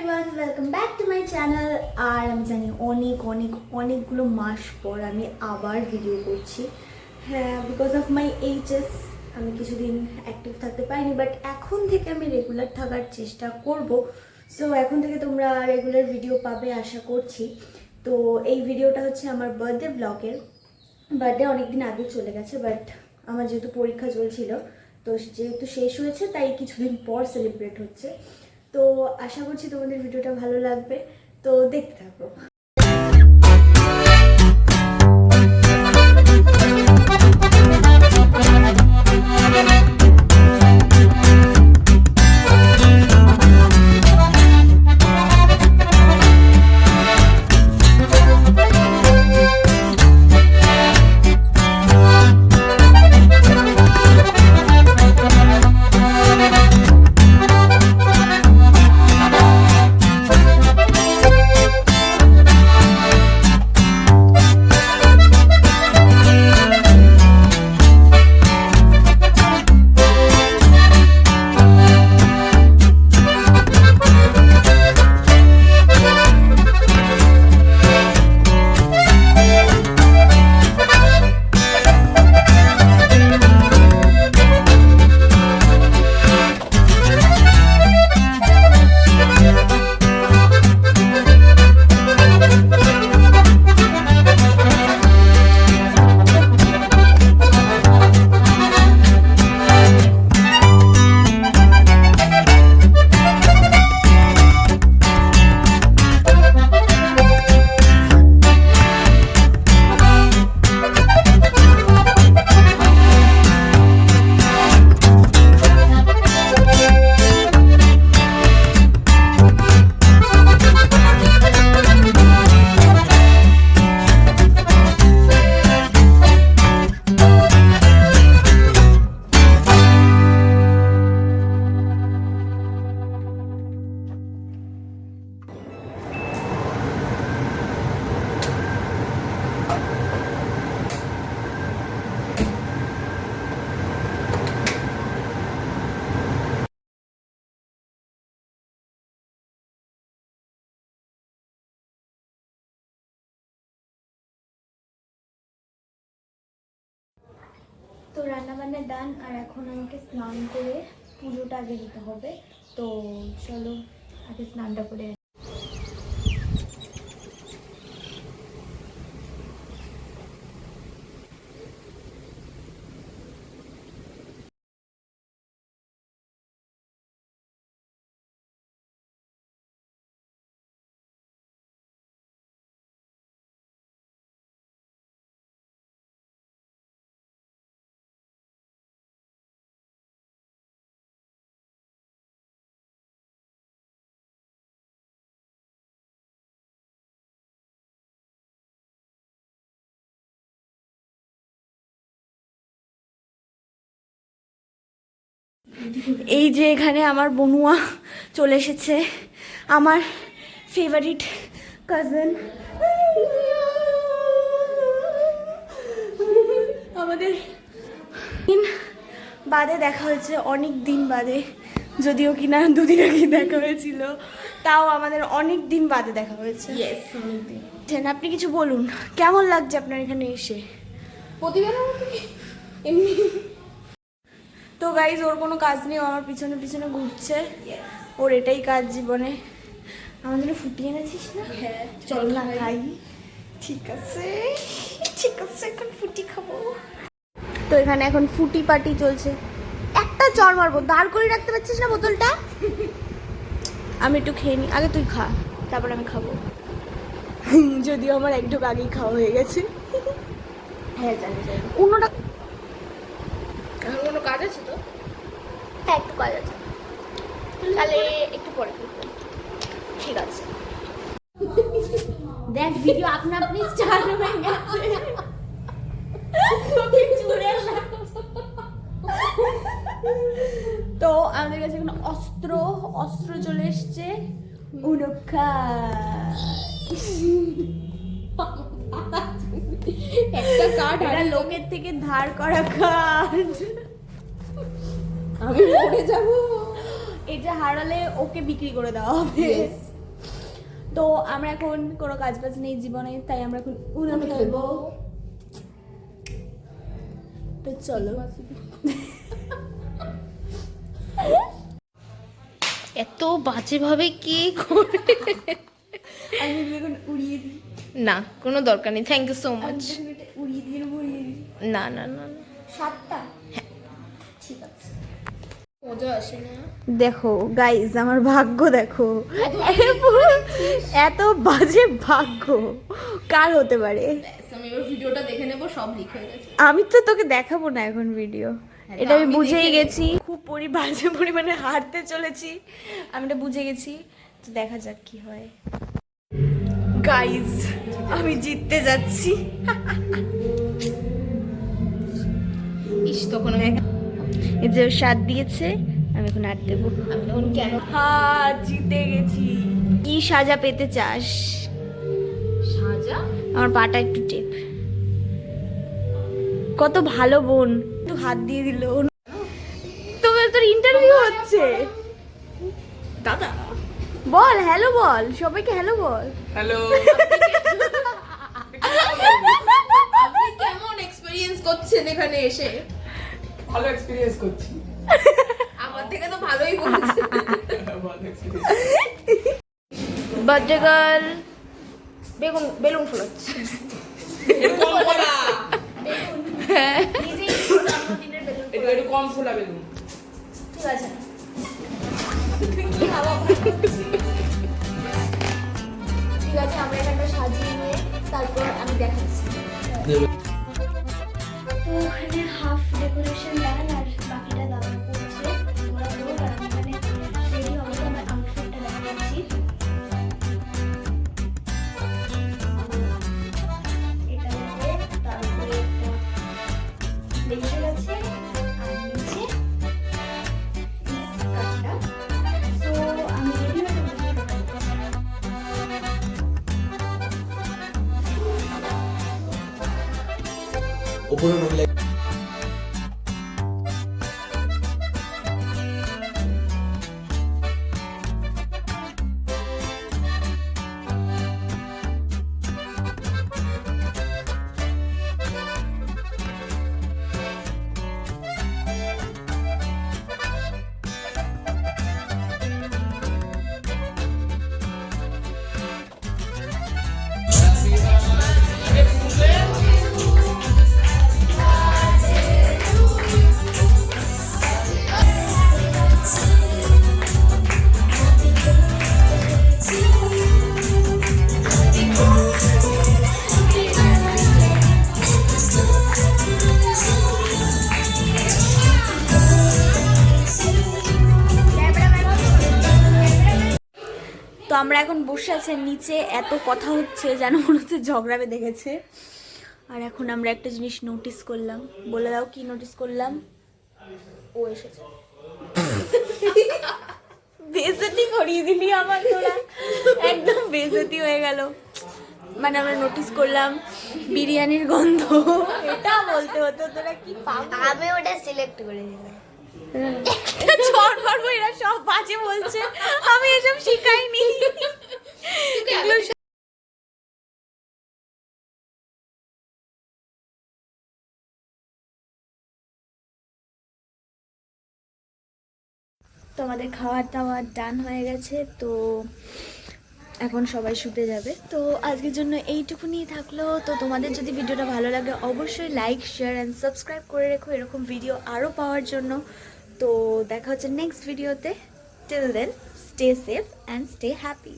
Everyone, welcome back to my channel. আর আমি জানি অনেকগুলো মাস পর আমি আবার ভিডিও করছি। হ্যাঁ, বিকজ অফ মাই এইচএস আমি কিছুদিন অ্যাক্টিভ থাকতে পারিনি, বাট এখন থেকে আমি রেগুলার থাকার চেষ্টা করব। সো এখন থেকে তোমরা রেগুলার ভিডিও পাবে আশা করছি। তো এই ভিডিওটা হচ্ছে আমার বার্থডে ব্লগের। বার্থডে অনেকদিন আগে চলে গেছে, বাট আমার যেহেতু পরীক্ষা চলছিল, তো যেহেতু শেষ হয়েছে তাই কিছুদিন পর সেলিব্রেট হচ্ছে। তো আশা করছি তোমাদের ভিডিওটা ভালো লাগবে, তো দেখতে থাকো। তো রান্নাবান্না ডান, আর এখন আমাকে স্নান করে পুজোটা আগে দিতে হবে। তো চলো আগে স্নানটা করে। এই যে এখানে আমার বনুয়া চলে এসেছে, আমার ফেভারিট কাজিন। আমাদের দিন বাদে দেখা হয়েছে, অনেক দিন বাদে, যদিও কিনা দুদিন আগে দেখা হয়েছিল, তাও আমাদের অনেক দিন বাদে দেখা হয়েছে। আপনি কিছু বলুন, কেমন লাগছে আপনার এখানে এসে? প্রতিবেদন এমনি। তো গাইজ, ওর কোনো কাজ নেই, ও আমার পিছনে পিছনে ঘুরছে, ওর এটাই কাজ জীবনে। আমার জন্য ফুটি এনেছিস না? হ্যাঁ, চল না খাই। ঠিক আছে, এখন ফুটি খাবো। তো এখানে এখন ফুটি পার্টি চলছে। একটা চর মারবো, দাঁড় করে রাখতে পারছিস না বোতলটা? আমি একটু খেয়ে নিই, আগে তুই খা, তারপর আমি খাবো। যদিও আমার এক ঢোক আগেই খাওয়া হয়ে গেছে। হ্যাঁ জানি অন্যটা। এখন কোনো কাজ আছে তো? হ্যাঁ, একটু কাজ আছে, তাহলে একটু পরে করবো। ঠিক আছে। দেখ, ভিডিও আপনা আপনি স্টার্ট হয়ে গেছে। তো আমাদের কাছে এখন অস্ত্র চলে এসছে। উনখা একটা কার্ড এটা লোকের থেকে ধার করা কার্ড। আমি মরে যাব। এটা হারালে ওকে বিক্রি করে দেওয়া হবে। তো আমরা এখন কোনো কাজ বাজ নেই জীবনে, তাই আমরা এখন উনো খেলবো। তো চলো। এত বাজেভাবে কে করে? আমি এখন উড়িয়ে দিই। না, কোনো দরকার নেই, থ্যাংক ইউ সো মাচ। উড়িয়ে দিয়ে উড়িয়ে দিই। না না না না, 7টা? ঠিক আছে। মজা আসে না। দেখো গাইজ, আমার ভাগ্য দেখো, এত বাজে ভাগ্য কার হতে পারে? আমি এবার ভিডিওটা দেখে নেব, সব লিক হয়ে গেছে। আমি তো তোকে দেখাবো না এখন ভিডিও, হ্যাঁ, এটা আমি আমি বুঝেই দেখে গেছি। খুব বাজে পরিমাণে হারতে চলেছি, আমি এটা বুঝে গেছি। তো দেখা যাক কি হয়। গাইজ, আমি জিততে যাচ্ছি। ইস, তখন এই যে 7 দিয়েছে, আমি এখন 8 দেবো। আমি তখন কেন হ্যাঁ, জিতে গেছি। কি সাজা পেতে চাস? সাজা? আমার পাটা একটু টেপ। কত ভালো বোন, একটু হাত দিয়ে দিল। তোর ইন্টারভিউ হচ্ছে। দাদা বল হ্যালো, বল সবাইকে হ্যালো বল। হ্যালো। আপনি কেমন এক্সপেরিয়েন্স করছেন এখানে এসে? ভালো এক্সপেরিয়েন্স করছি। আমার থেকে তো ভালোই বলছে। ভালো এক্সপেরিয়েন্স। বার্থডে গার্ল বেলুন ফোলাচ্ছে। কম করা। এটা একটু কম ফোলা বেলুন। ঠিক আছে। ঠিক আছে, আমরা এখানটা সাজিয়ে নিয়ে তারপর আমি দেখাচ্ছি। তো ওখানে হাফ ডেকোরেশন ডান, আর বাকিটা দাদা করছে। ওরা করুক, আর আমি এখানে রেডি হবো, তো আমার আউটফিটটা দেখাচ্ছি। এটা দেখে তারপরে একটা বেঞ্চের আছে, আর নিচে কাঠটা। তো আমি রেডি হয়ে উপরে মহিলা তো আমরা এখন বসে আছি নিচে, এত কথা হচ্ছে যেন মনে হচ্ছে ঝগড়া বেঁধে গেছে। আর এখন আমরা একটা জিনিস নোটিস করলাম, বলে দাও কি নোটিস করলাম? ও এসেছে। বেজতি করিয়ে দিলি আমার, তোরা একদম বেজতি হয়ে গেল। মানে আমরা নোটিস করলাম বিরিয়ানির গন্ধ, এটা বলতে হতো, তোরা কি পাবো? আমি ওটা সিলেক্ট করে দিলাম। চট মারবো, এরা সব বাজে বলছে, আমি এসব শিখাইনি। এগুলো তো আমাদের খাওয়ার দাওয়ার ডান হয়ে গেছে, তো এখন সবাই শুতে যাবে। তো আজকের জন্য এইটুকুনি থাকলো। তো তোমাদের যদি ভিডিওটা ভালো লাগে অবশ্যই লাইক, শেয়ার অ্যান্ড সাবস্ক্রাইব করে রেখো এরকম ভিডিও আরও পাওয়ার জন্য। তো দেখা হচ্ছে নেক্সট ভিডিওতে। Till then, stay safe and stay happy.